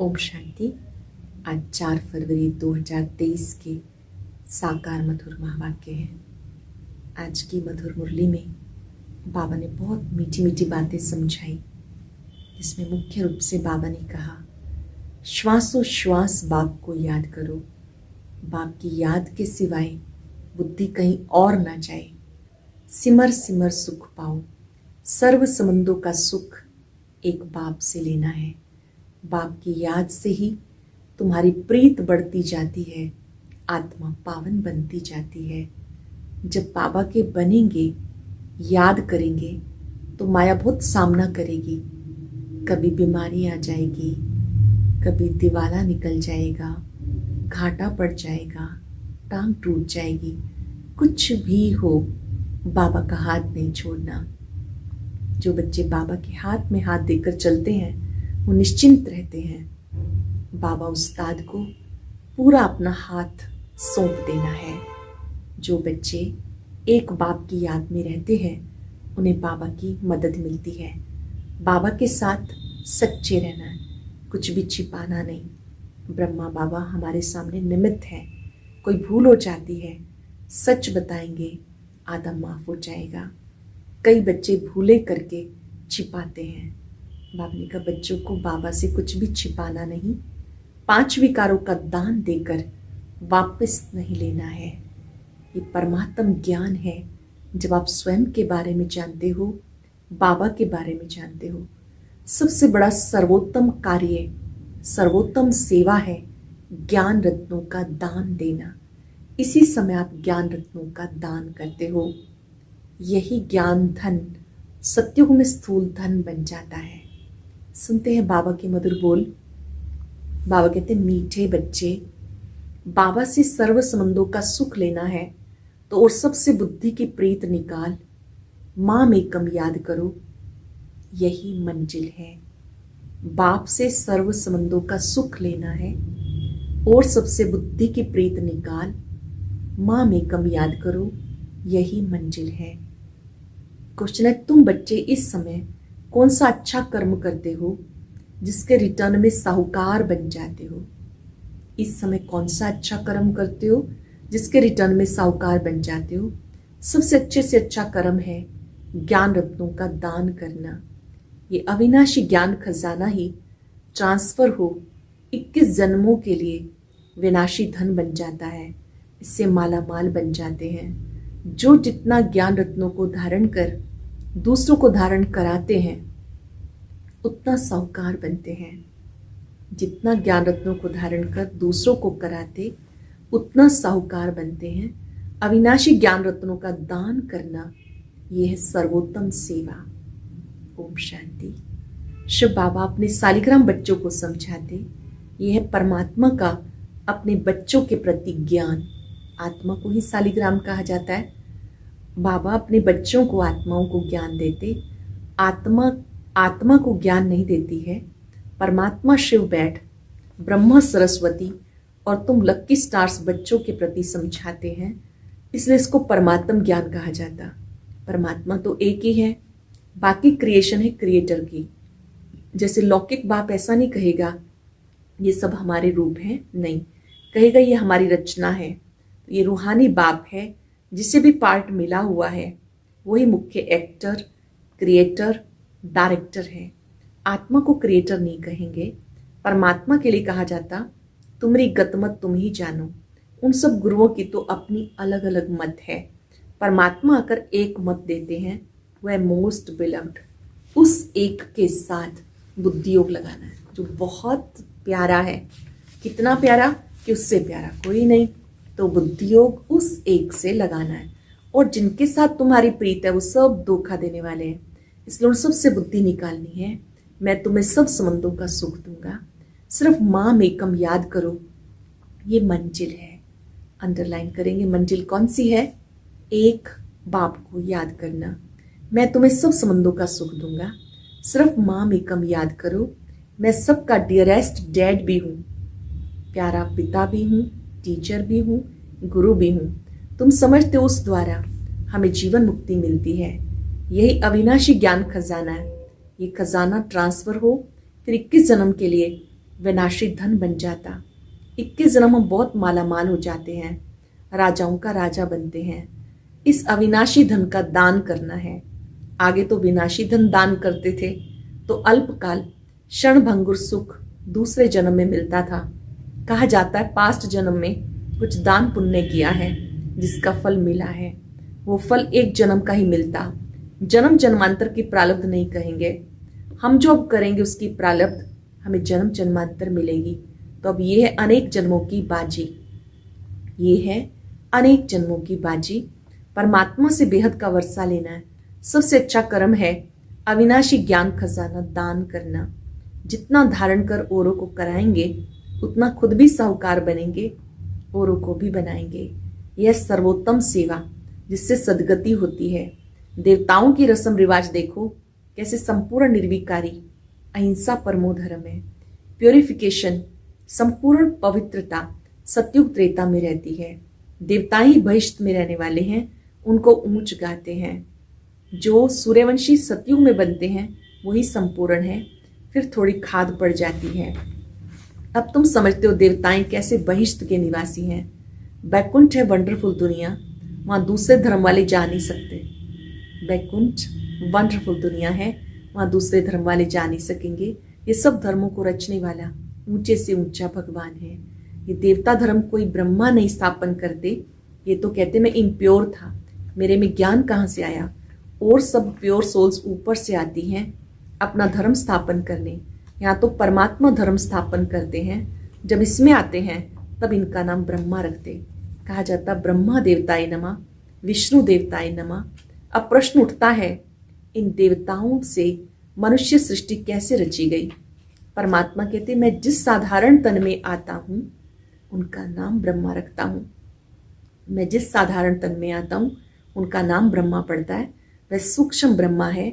ओम शांति। आज 4 फरवरी 2023 के साकार मधुर महावाक्य हैं। आज की मधुर मुरली में बाबा ने बहुत मीठी मीठी बातें समझाई, जिसमें मुख्य रूप से बाबा ने कहा, श्वासोश्वास बाप को याद करो। बाप की याद के सिवाय बुद्धि कहीं और ना जाए। सिमर सिमर सुख पाओ। सर्व संबंधों का सुख एक बाप से लेना है। बाप की याद से ही तुम्हारी प्रीत बढ़ती जाती है, आत्मा पावन बनती जाती है। जब बाबा के बनेंगे, याद करेंगे, तो माया बहुत सामना करेगी। कभी बीमारी आ जाएगी, कभी दिवाला निकल जाएगा, घाटा पड़ जाएगा, टांग टूट जाएगी। कुछ भी हो, बाबा का हाथ नहीं छोड़ना। जो बच्चे बाबा के हाथ में हाथ देकर चलते हैं, वो निश्चिंत रहते हैं। बाबा उस्ताद को पूरा अपना हाथ सौंप देना है। जो बच्चे एक बाप की याद में रहते हैं, उन्हें बाबा की मदद मिलती है। बाबा के साथ सच्चे रहना है, कुछ भी छिपाना नहीं। ब्रह्मा बाबा हमारे सामने निमित्त है। कोई भूल हो जाती है, सच बताएंगे, आधा माफ हो जाएगा। कई बच्चे भूले करके छिपाते हैं। बाबा ने कहा, बच्चों को बाबा से कुछ भी छिपाना नहीं। 5 विकारों का दान देकर वापस नहीं लेना है। ये परमात्म ज्ञान है। जब आप स्वयं के बारे में जानते हो, बाबा के बारे में जानते हो, सबसे बड़ा सर्वोत्तम कार्य, सर्वोत्तम सेवा है ज्ञान रत्नों का दान देना। इसी समय आप ज्ञान रत्नों का दान करते हो। यही ज्ञान धन सत्युग में स्थूल धन बन जाता है। सुनते हैं बाबा के मधुर बोल। बाबा कहते हैं, मीठे बच्चे, बाबा से सर्व संबंधों का सुख लेना है तो और सबसे बुद्धि की प्रीत निकाल। माम एकम याद करो, यही मंजिल है। बाप से सर्व संबंधों का सुख लेना है और सबसे बुद्धि की प्रीत निकाल। माम एकम याद करो, यही मंजिल है। क्वेश्चन है, तुम बच्चे इस समय कौन सा अच्छा कर्म करते हो जिसके रिटर्न में साहूकार बन जाते हो? इस समय कौन सा अच्छा कर्म करते हो जिसके रिटर्न में साहूकार बन जाते हो? सबसे अच्छे से अच्छा कर्म है ज्ञान रत्नों का दान करना। ये अविनाशी ज्ञान खजाना ही ट्रांसफर हो 21 जन्मों के लिए विनाशी धन बन जाता है। इससे माला माल बन जाते हैं। जो जितना ज्ञान रत्नों को धारण कर दूसरों को धारण कराते हैं, उतना साहूकार बनते हैं। जितना ज्ञान रत्नों को धारण कर दूसरों को कराते, उतना साहूकार बनते हैं। अविनाशी ज्ञान रत्नों का दान करना, यह है सर्वोत्तम सेवा। ओम शांति। शिव बाबा अपने सालिग्राम बच्चों को समझाते, यह है परमात्मा का अपने बच्चों के प्रति ज्ञान। आत्मा को ही सालिग्राम कहा जाता है। बाबा अपने बच्चों को, आत्माओं को ज्ञान देते। आत्मा को ज्ञान नहीं देती है। परमात्मा शिव बैठ, ब्रह्मा सरस्वती और तुम लक्की स्टार्स बच्चों के प्रति समझाते हैं, इसलिए इसको परमात्म ज्ञान कहा जाता। परमात्मा तो एक ही है, बाकी क्रिएशन है क्रिएटर की। जैसे लौकिक बाप ऐसा नहीं कहेगा ये सब हमारे रूप हैं, नहीं, कहेगा ये हमारी रचना है। ये रूहानी बाप है, जिसे भी पार्ट मिला हुआ है, वही मुख्य एक्टर, क्रिएटर, डायरेक्टर है। आत्मा को क्रिएटर नहीं कहेंगे। परमात्मा के लिए कहा जाता, तुम्हारी गतमत तुम ही जानो। उन सब गुरुओं की तो अपनी अलग अलग मत है। परमात्मा आकर एक मत देते हैं, वह मोस्ट बिलव्ड। उस एक के साथ बुद्धि योग लगाना है, जो बहुत प्यारा है। कितना प्यारा कि उससे प्यारा कोई नहीं। तो बुद्धि योग उस एक से लगाना है। और जिनके साथ तुम्हारी प्रीत है, वो सब धोखा देने वाले हैं, इसलिए उन सबसे बुद्धि निकालनी है। मैं तुम्हें सब संबंधों का सुख दूंगा। सिर्फ माम एकम याद करो, ये मंजिल है। अंडरलाइन करेंगे, मंजिल कौन सी है? एक बाप को याद करना। मैं तुम्हें सब संबंधों का सुख दूंगा। सिर्फ माम एकम याद करो। मैं सबका डियरेस्ट डैड भी हूँ, प्यारा पिता भी हूँ, टीचर भी हूँ, गुरु भी हूँ। तुम समझते हो उस द्वारा हमें जीवन मुक्ति मिलती है। यही अविनाशी ज्ञान खजाना है। ये खजाना ट्रांसफर हो, फिर 21 जन्म के लिए विनाशी धन बन जाता। 21 जन्म हम बहुत मालामाल हो जाते हैं, राजाओं का राजा बनते हैं। इस अविनाशी धन का दान करना है। आगे तो विनाशी धन दान करते थे तो अल्पकाल क्षणभंगुर सुख दूसरे जन्म में मिलता था। कहा जाता है पास्ट जन्म में कुछ दान पुण्य किया है जिसका फल मिला है, वो फल एक जन्म का ही मिलता। जन्म जन्मांतर की प्रारब्ध नहीं कहेंगे, हम जो अब करेंगे उसकी प्रारब्ध हमें जन्म जन्मांतर मिलेगी। तो अब ये है अनेक जन्मों की बाजी, ये है अनेक जन्मों की बाजी। परमात्मा से बेहद का वर्षा लेना है। सबसे अच्छा कर्म है अविनाशी ज्ञान खजाना दान करना। जितना धारण कर औरों को कराएंगे उतना खुद भी साहूकार बनेंगे, औरों को भी बनाएंगे। यह सर्वोत्तम सेवा जिससे सदगति होती है। देवताओं की रस्म रिवाज देखो कैसे संपूर्ण निर्विकारी, अहिंसा परमो धर्म है। प्योरिफिकेशन, संपूर्ण पवित्रता सतयुग त्रेता में रहती है। देवता ही बहिष्ठ में रहने वाले हैं, उनको ऊंच गाते हैं। जो सूर्यवंशी सतयुग में बनते हैं वही संपूर्ण है, फिर थोड़ी खाद पड़ जाती है। अब तुम समझते हो देवताएं कैसे बहिष्ठ के निवासी हैं। बैकुंठ है वंडरफुल दुनिया, वहां दूसरे धर्म वाले जा नहीं सकते। बैकुंठ वंडरफुल दुनिया है, वहां दूसरे धर्म वाले जा नहीं सकेंगे। ये सब धर्मों को रचने वाला ऊंचे से ऊंचा भगवान है। ये देवता धर्म कोई ब्रह्मा नहीं स्थापन करते। ये तो कहते मैं इम्प्योर था, मेरे में ज्ञान कहाँ से आया। और सब प्योर सोल्स ऊपर से आती हैं अपना धर्म स्थापन करने। यहाँ तो परमात्मा धर्म स्थापन करते हैं। जब इसमें आते हैं तब इनका नाम ब्रह्मा रखते। कहा जाता ब्रह्मा देवताय नमः, विष्णु देवताय नमः। अब प्रश्न उठता है इन देवताओं से मनुष्य सृष्टि कैसे रची गई। परमात्मा कहते मैं जिस साधारण तन में आता हूं उनका नाम ब्रह्मा रखता हूं। मैं जिस साधारण तन में आता हूं उनका नाम ब्रह्मा पड़ता है। वह सूक्ष्म ब्रह्मा है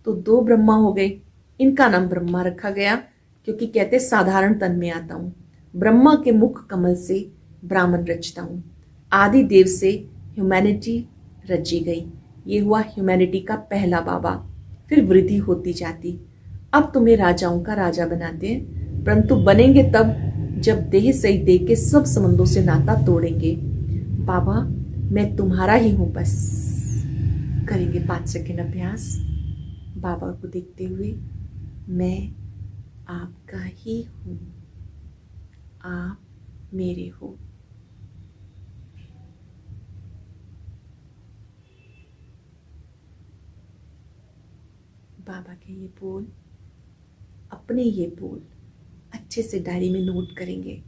तो 2 ब्रह्मा हो गए, इनका नाम ब्रह्मा रखा गया क्योंकि कहते साधारण तन में आता हूं। ब्रह्मा के मुख कमल से ब्राह्मण रचता हूं। आदि देव से ह्यूमैनिटी रची गई। ये हुआ ह्यूमैनिटी का पहला बाबा, फिर वृद्धि होती जाती। अब तुम्हें राजाओं का राजा बनाते हैं, परंतु बनेंगे तब जब देह सही दे के सब संबंधों से नाता तोड़ेंगे। बाबा मैं तुम्हारा ही हूं बस। करेंगे 5 सेकंड अभ्यास बाबा को देखते हुए। मैं आपका ही हूं, आप मेरे हो। बाबा के ये बोल, अपने ये बोल अच्छे से डायरी में नोट करेंगे।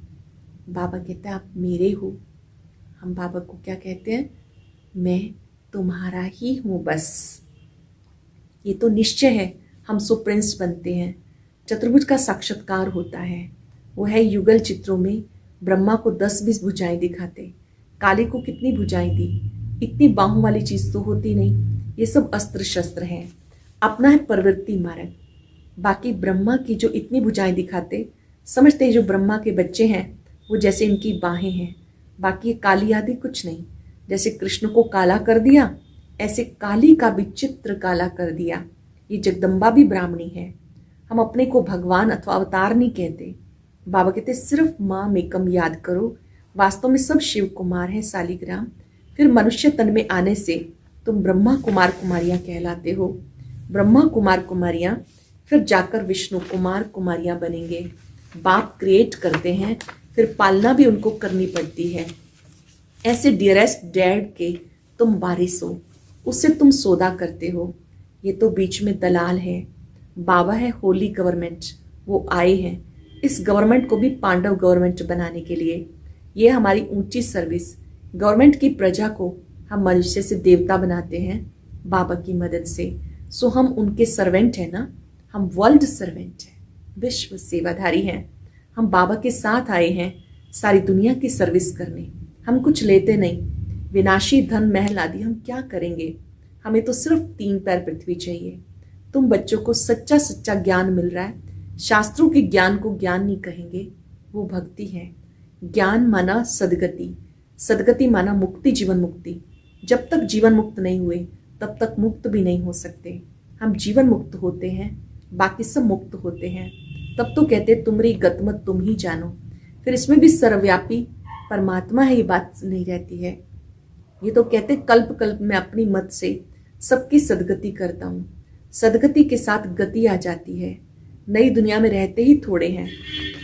बाबा कहता है आप मेरे हो। हम बाबा को क्या कहते हैं, मैं तुम्हारा ही हूं बस। ये तो निश्चय है हम सुप्रिंस बनते हैं। चतुर्भुज का साक्षात्कार होता है। वो है युगल चित्रों में ब्रह्मा को 10-20 भुजाएं दिखाते। काली को कितनी भुजाएं दी, इतनी बाहों वाली चीज तो होती नहीं। ये सब अस्त्र शस्त्र हैं, अपना है प्रवृत्ति मार्ग। बाकी ब्रह्मा की जो इतनी भुजाएं दिखाते, समझते हैं जो ब्रह्मा के बच्चे हैं वो जैसे इनकी बाहें हैं, बाकी काली आदि कुछ नहीं। जैसे कृष्ण को काला कर दिया ऐसे काली का भी चित्र काला कर दिया। ये जगदम्बा भी ब्राह्मणी है। हम अपने को भगवान अथवा अवतार नहीं कहते। बाबा कहते सिर्फ माँ मेकम याद करो, वास्तव में सब शिव कुमार हैं सालिग्राम। फिर मनुष्य तन में आने से तुम ब्रह्मा कुमार कुमारियां कहलाते हो। ब्रह्मा कुमार कुमारियां फिर जाकर विष्णु कुमार कुमारियां बनेंगे। बाप क्रिएट करते हैं, फिर पालना भी उनको करनी पड़ती है। ऐसे डियरेस्ट डैड के तुम वारिस हो, उससे तुम सौदा करते हो। ये तो बीच में दलाल है। बाबा है होली गवर्नमेंट, वो आए हैं इस गवर्नमेंट को भी पांडव गवर्नमेंट बनाने के लिए। ये हमारी ऊंची सर्विस। गवर्नमेंट की प्रजा को हम मनुष्य से देवता बनाते हैं बाबा की मदद से। सो हम उनके सर्वेंट हैं ना, हम वर्ल्ड सर्वेंट हैं, विश्व सेवाधारी हैं। हम बाबा के साथ आए हैं सारी दुनिया की सर्विस करने। हम कुछ लेते नहीं, विनाशी धन महल आदि हम क्या करेंगे। हमें तो सिर्फ 3 पैर पृथ्वी चाहिए। तुम बच्चों को सच्चा सच्चा ज्ञान मिल रहा है। शास्त्रों के ज्ञान को ज्ञान नहीं कहेंगे, वो भक्ति है। ज्ञान माना सदगति, सदगति माना मुक्ति, जीवन मुक्ति। जब तक जीवन मुक्त नहीं हुए तब तक मुक्त भी नहीं हो सकते। हम जीवन मुक्त होते हैं, बाकी सब मुक्त होते हैं। तब तो कहते तुमरी गतमत तुम ही जानो। फिर इसमें भी सर्वव्यापी परमात्मा है, ये बात नहीं रहती है। ये तो कहते कल्प कल्प में अपनी मत से सबकी सदगति करता हूं। सदगति के साथ गति आ जाती है। नई दुनिया में रहते ही थोड़े हैं।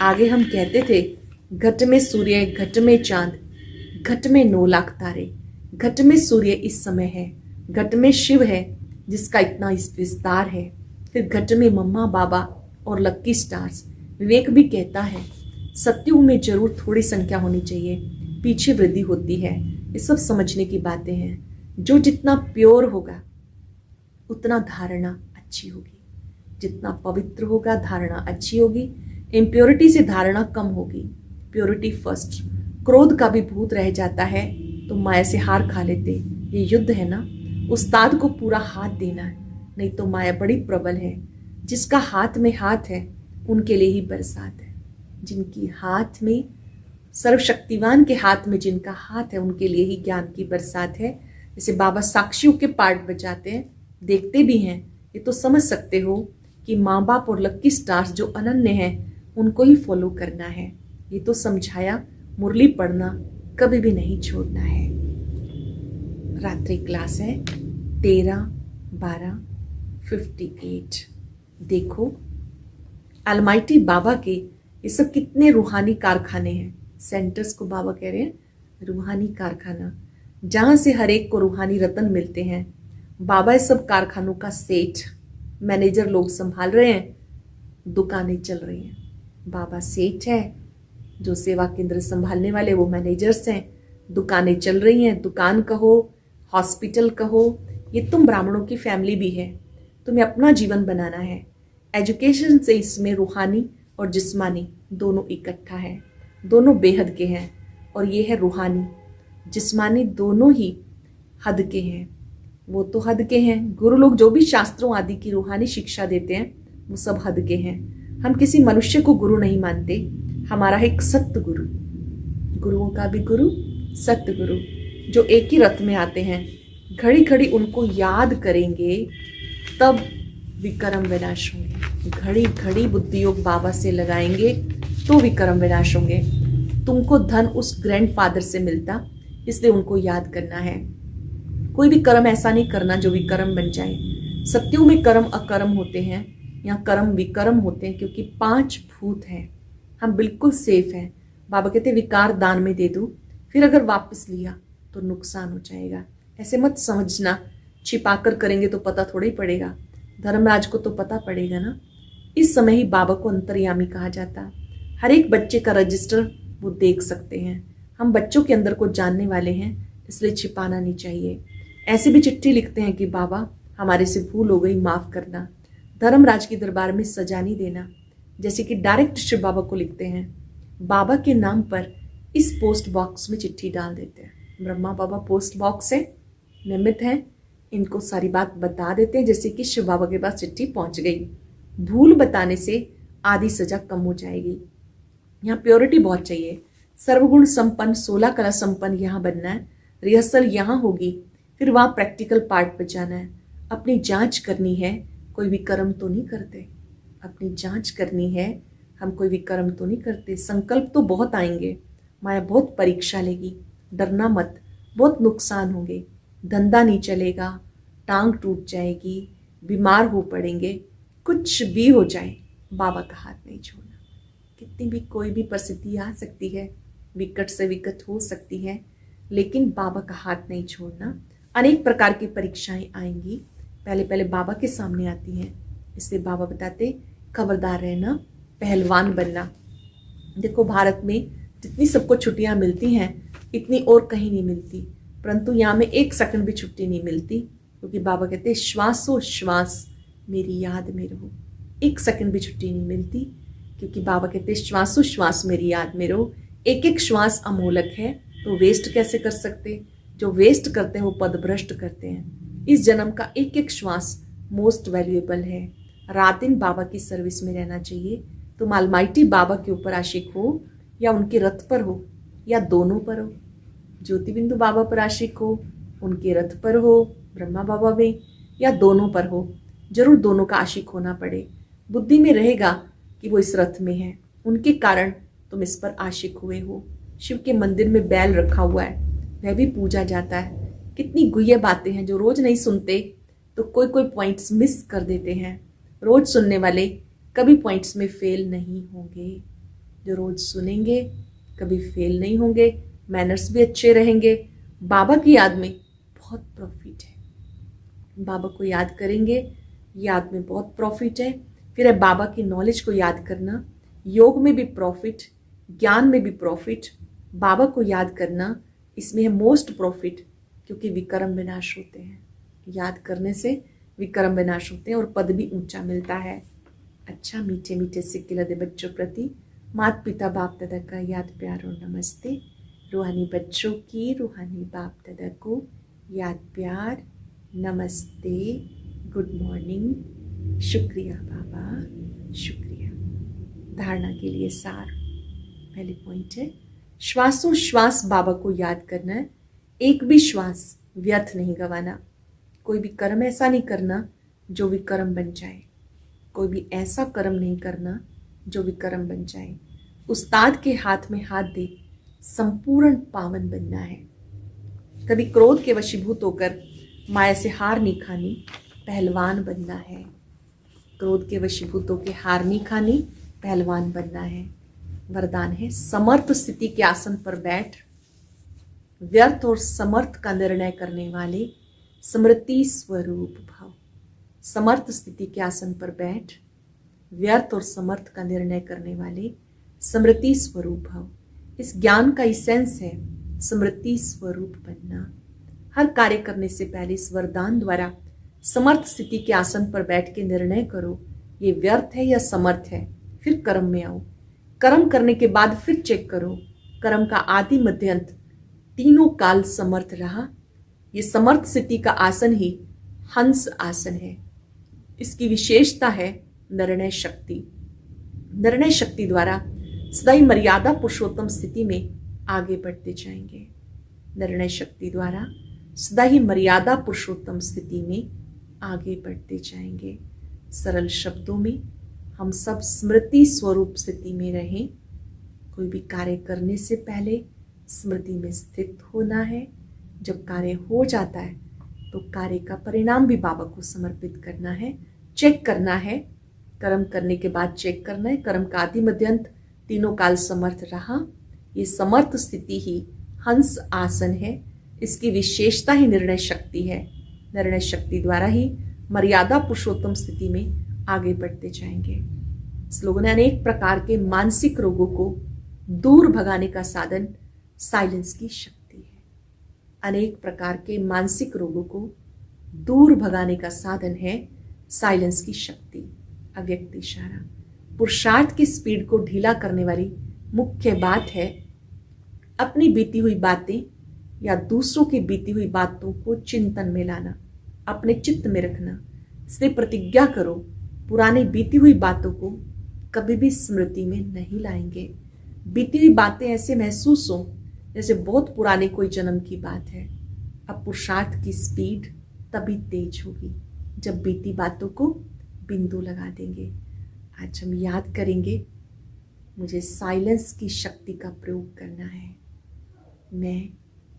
आगे हम कहते थे घट में सूर्य, घट में चांद, घट में 9 लाख तारे, घट में सूर्य इस समय है, घट में शिव है जिसका इतना विस्तार है, फिर घट में मम्मा बाबा और लक्की स्टार्स। विवेक भी कहता है सत्युग में जरूर थोड़ी संख्या होनी चाहिए, पीछे वृद्धि होती है। ये सब समझने की बातें हैं। जो जितना प्योर होगा उतना धारणा अच्छी होगी, जितना पवित्र होगा धारणा अच्छी होगी। इम्प्योरिटी से धारणा कम होगी, प्योरिटी फर्स्ट। क्रोध का भी भूत रह जाता है तो माया से हार खा लेते। ये युद्ध है ना, उस्ताद को पूरा हाथ देना है, नहीं तो माया बड़ी प्रबल है। जिसका हाथ में हाथ है उनके लिए ही बरसात है। जिनकी हाथ में, सर्वशक्तिवान के हाथ में जिनका हाथ है उनके लिए ही ज्ञान की बरसात है। जैसे बाबा साक्षियों के पार्ट बजाते हैं, देखते भी हैं, ये तो समझ सकते हो कि माँ बाप और लक्की स्टार्स जो अनन्य हैं उनको ही फॉलो करना है। ये तो समझाया। मुरली पढ़ना कभी भी नहीं छोड़ना है। रात्रि क्लास है 13/12/58। देखो अलमाइटी बाबा के ये सब कितने रूहानी कारखाने हैं। सेंटर्स को बाबा कह रहे हैं रूहानी कारखाना, जहां से हर एक को रूहानी रतन मिलते हैं। बाबा इस सब कारखानों का सेठ, मैनेजर लोग संभाल रहे हैं, दुकानें चल रही हैं। बाबा सेठ है, जो सेवा केंद्र संभालने वाले वो मैनेजर्स हैं। दुकानें चल रही हैं, दुकान कहो, हॉस्पिटल कहो। ये तुम ब्राह्मणों की फैमिली भी है, तुम्हें अपना जीवन बनाना है। एजुकेशन से इसमें रूहानी और जिस्मानी दोनों इकट्ठा है, दोनों बेहद के हैं। और ये है रूहानी जिस्मानी, दोनों ही हद के हैं। वो तो हद के हैं, गुरु लोग जो भी शास्त्रों आदि की रूहानी शिक्षा देते हैं वो सब हद के हैं। हम किसी मनुष्य को गुरु नहीं मानते, हमारा है एक सत्य गुरु। गुरुओं का भी गुरु सत्य गुरु, जो एक ही रथ में आते हैं। घड़ी घड़ी उनको याद करेंगे तब विक्रम विनाश होंगे। घड़ी घड़ी बुद्धि योग बाबा से लगाएंगे तो विक्रम विनाश होंगे। तुमको धन उस ग्रैंडफादर से मिलता, इसलिए उनको याद करना है। कोई भी कर्म ऐसा नहीं करना जो विकर्म बन जाए। सत्युग में कर्म अकर्म होते हैं, यहाँ कर्म विकर्म होते हैं, क्योंकि 5 भूत हैं। हम बिल्कुल सेफ हैं। बाबा कहते विकार दान में दे दो, फिर अगर वापस लिया तो नुकसान हो जाएगा। ऐसे मत समझना छिपा कर करेंगे तो पता थोड़ा ही पड़ेगा। धर्मराज को तो पता पड़ेगा ना। इस समय ही बाबा को अंतर्यामी कहा जाता। हर एक बच्चे का रजिस्टर वो देख सकते हैं। हम बच्चों के अंदर को जानने वाले हैं, इसलिए छिपाना नहीं चाहिए। ऐसे भी चिट्ठी लिखते हैं कि बाबा हमारे से भूल हो गई, माफ करना। धर्मराज के दरबार में सजा नहीं देना, जैसे कि डायरेक्ट शिव बाबा को लिखते हैं। बाबा के नाम पर इस पोस्ट बॉक्स में चिट्ठी डाल देते हैं। ब्रह्मा बाबा पोस्ट बॉक्स है, निमित्त है, इनको सारी बात बता देते हैं, जैसे कि शिव बाबा के पास चिट्ठी पहुंच गई। भूल बताने से आधी सजा कम हो जाएगी। यहाँ प्योरिटी बहुत चाहिए। सर्वगुण संपन्न 16 कला संपन्न यहाँ बनना है। रिहर्सल यहाँ होगी, फिर वहाँ प्रैक्टिकल पार्ट पर जाना है। अपनी जांच करनी है, कोई विकर्म तो नहीं करते। अपनी जांच करनी है, हम कोई विकर्म तो नहीं करते। संकल्प तो बहुत आएंगे, माया बहुत परीक्षा लेगी। डरना मत, बहुत नुकसान होंगे। धंधा नहीं चलेगा, टांग टूट जाएगी, बीमार हो पड़ेंगे, कुछ भी हो जाए, बाबा का हाथ नहीं छोड़ना। कितनी भी कोई भी परिस्थिति आ सकती है, विकट से विकट हो सकती है, लेकिन बाबा का हाथ नहीं छोड़ना। अनेक प्रकार की परीक्षाएं आएंगी, पहले पहले बाबा के सामने आती हैं। इसलिए बाबा बताते खबरदार रहना, पहलवान बनना। देखो भारत में जितनी सबको छुट्टियां मिलती हैं इतनी और कहीं नहीं मिलती, परंतु यहाँ में 1 सेकंड भी छुट्टी नहीं मिलती, क्योंकि बाबा कहते श्वासों श्वास मेरी याद में रहो। 1 सेकंड भी छुट्टी नहीं मिलती, क्योंकि बाबा कहते श्वासों श्वास मेरी याद में रहो। एक एक श्वास अमोलक है, तो वेस्ट कैसे कर सकते। जो वेस्ट करते हैं वो पदभ्रष्ट करते हैं। इस जन्म का एक एक श्वास मोस्ट वैल्यूएबल है। रात दिन बाबा की सर्विस में रहना चाहिए। तुम अलमाइटी बाबा के ऊपर आशिक हो, या उनके रथ पर हो, या दोनों पर हो। ज्योति बिंदु बाबा पर आशिक हो, उनके रथ पर हो, ब्रह्मा बाबा में, या दोनों पर हो। जरूर दोनों का आशिक होना पड़े। बुद्धि में रहेगा कि वो इस रथ में है, उनके कारण तुम इस पर आशिक हुए हो। शिव के मंदिर में बैल रखा हुआ है, वह भी पूजा जाता है। कितनी गुह्य बातें हैं जो रोज नहीं सुनते तो कोई कोई पॉइंट्स मिस कर देते हैं। रोज सुनने वाले कभी पॉइंट्स में फेल नहीं होंगे। जो रोज सुनेंगे कभी फेल नहीं होंगे, मैनर्स भी अच्छे रहेंगे। बाबा की याद में बहुत प्रॉफिट है। बाबा को याद करेंगे, याद में बहुत प्रॉफिट है। फिर है बाबा की नॉलेज को याद करना, योग में भी प्रॉफिट, ज्ञान में भी प्रॉफिट। बाबा को याद करना, इसमें है मोस्ट प्रॉफिट, क्योंकि विक्रम विनाश होते हैं। याद करने से विक्रम विनाश होते हैं और पद भी ऊंचा मिलता है। अच्छा, मीठे मीठे सिक्के लदे बच्चों प्रति माता पिता बाप दादा का याद प्यार और नमस्ते। रूहानी बच्चों की रूहानी बाप दादा को याद प्यार नमस्ते, गुड मॉर्निंग, शुक्रिया बाबा, शुक्रिया। धारणा के लिए सार, पहले पॉइंट है श्वासोश्वास बाबा को याद करना है। एक भी श्वास व्यर्थ नहीं गंवाना। कोई भी कर्म ऐसा नहीं करना जो विकर्म बन जाए। कोई भी ऐसा कर्म नहीं करना जो विकर्म बन जाए। उस्ताद के हाथ में हाथ दे संपूर्ण पावन बनना है। कभी क्रोध के वशीभूत होकर माया से हार नहीं खानी, पहलवान बनना है। क्रोध के वशीभूत होकर हार नहीं खानी, पहलवान बनना है। वरदान है समर्थ स्थिति के आसन पर बैठ, व्यर्थ और समर्थ का निर्णय करने वाले स्मृति स्वरूप भव। समर्थ स्थिति के आसन पर बैठ, व्यर्थ और समर्थ का निर्णय करने वाले स्मृति स्वरूप भव। इस ज्ञान का इसेंस है स्मृति स्वरूप बनना। हर कार्य करने से पहले इस वरदान द्वारा समर्थ स्थिति के आसन पर बैठ के निर्णय करो, ये व्यर्थ है या समर्थ है। फिर कर्म में आओ। कर्म करने के बाद फिर चेक करो, कर्म का आदि मध्य अंत तीनों काल समर्थ रहा। ये समर्थ स्थिति का आसन ही हंस आसन है। इसकी विशेषता है निर्णय शक्ति। निर्णय शक्ति द्वारा सदा ही मर्यादा पुरुषोत्तम स्थिति में आगे बढ़ते जाएंगे। निर्णय शक्ति द्वारा सदा ही मर्यादा पुरुषोत्तम स्थिति में आगे बढ़ते जाएंगे। सरल शब्दों में हम सब स्मृति स्वरूप स्थिति में रहें। कोई भी कार्य करने से पहले स्मृति में स्थित होना है। जब कार्य हो जाता है तो कार्य का परिणाम भी बाबा को समर्पित करना है, चेक करना है। कर्म करने के बाद चेक करना है, कर्म का आदि मध्यांत तीनों काल समर्थ रहा। ये समर्थ स्थिति ही हंस आसन है। इसकी विशेषता ही निर्णय शक्ति है। निर्णय शक्ति द्वारा ही मर्यादा पुरुषोत्तम स्थिति में आगे बढ़ते जाएंगे। इस लोगों ने अनेक प्रकार के मानसिक रोगों को दूर भगाने का साधन साइलेंस की शक्ति है। अनेक प्रकार के मानसिक रोगों को दूर भगाने का साधन है साइलेंस की शक्ति। अव्यक्त इशारा पुरुषार्थ की स्पीड को ढीला करने वाली मुख्य बात है अपनी बीती हुई बातें या दूसरों की बीती हुई बातों को चिंतन में लाना, अपने चित्त में रखना। इसलिए प्रतिज्ञा करो, पुरानी बीती हुई बातों को कभी भी स्मृति में नहीं लाएंगे। बीती हुई बातें ऐसे महसूस हो जैसे बहुत पुराने कोई जन्म की बात है। अब पुरुषार्थ की स्पीड तभी तेज होगी जब बीती बातों को बिंदु लगा देंगे। आज हम याद करेंगे, मुझे साइलेंस की शक्ति का प्रयोग करना है। मैं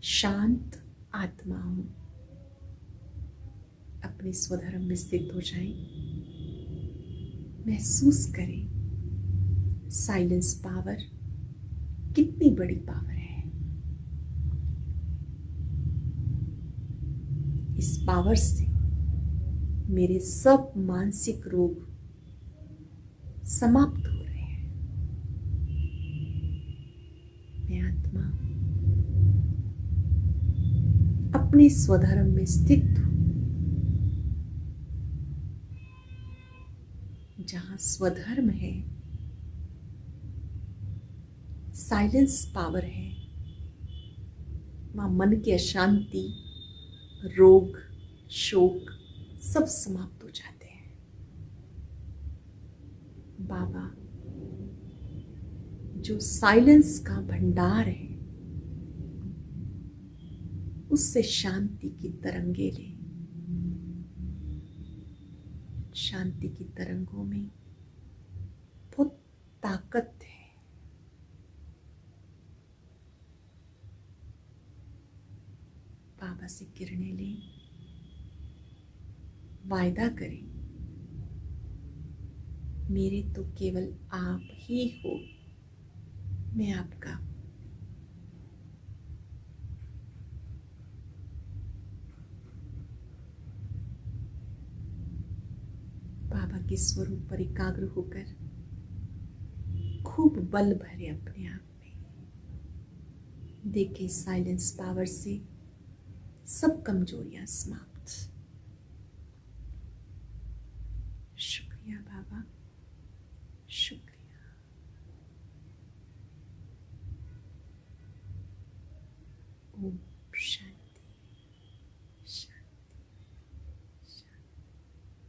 शांत आत्मा हूं। अपने स्वधर्म में स्थित हो जाएं। महसूस करें साइलेंस पावर कितनी बड़ी पावर है। इस पावर से मेरे सब मानसिक रोग समाप्त हो रहे हैं। मैं आत्मा अपने स्वधर्म में स्थित हूं। जहां स्वधर्म है, साइलेंस पावर है, वहां मन की अशांति, रोग, शोक सब समाप्त हो जाते हैं। बाबा जो साइलेंस का भंडार है, उससे शांति की तरंगे ले। शांति की तरंगों में बहुत ताकत है। बाबा से किरणें लें, वायदा करें, मेरे तो केवल आप ही हो, मैं आपका। बाबा के स्वरूप पर एकाग्र होकर खूब बल भरे अपने आप में। देखें साइलेंस पावर से सब कमजोरियां समाप्त। शुक्रिया बाबा, शुक्रिया। ओम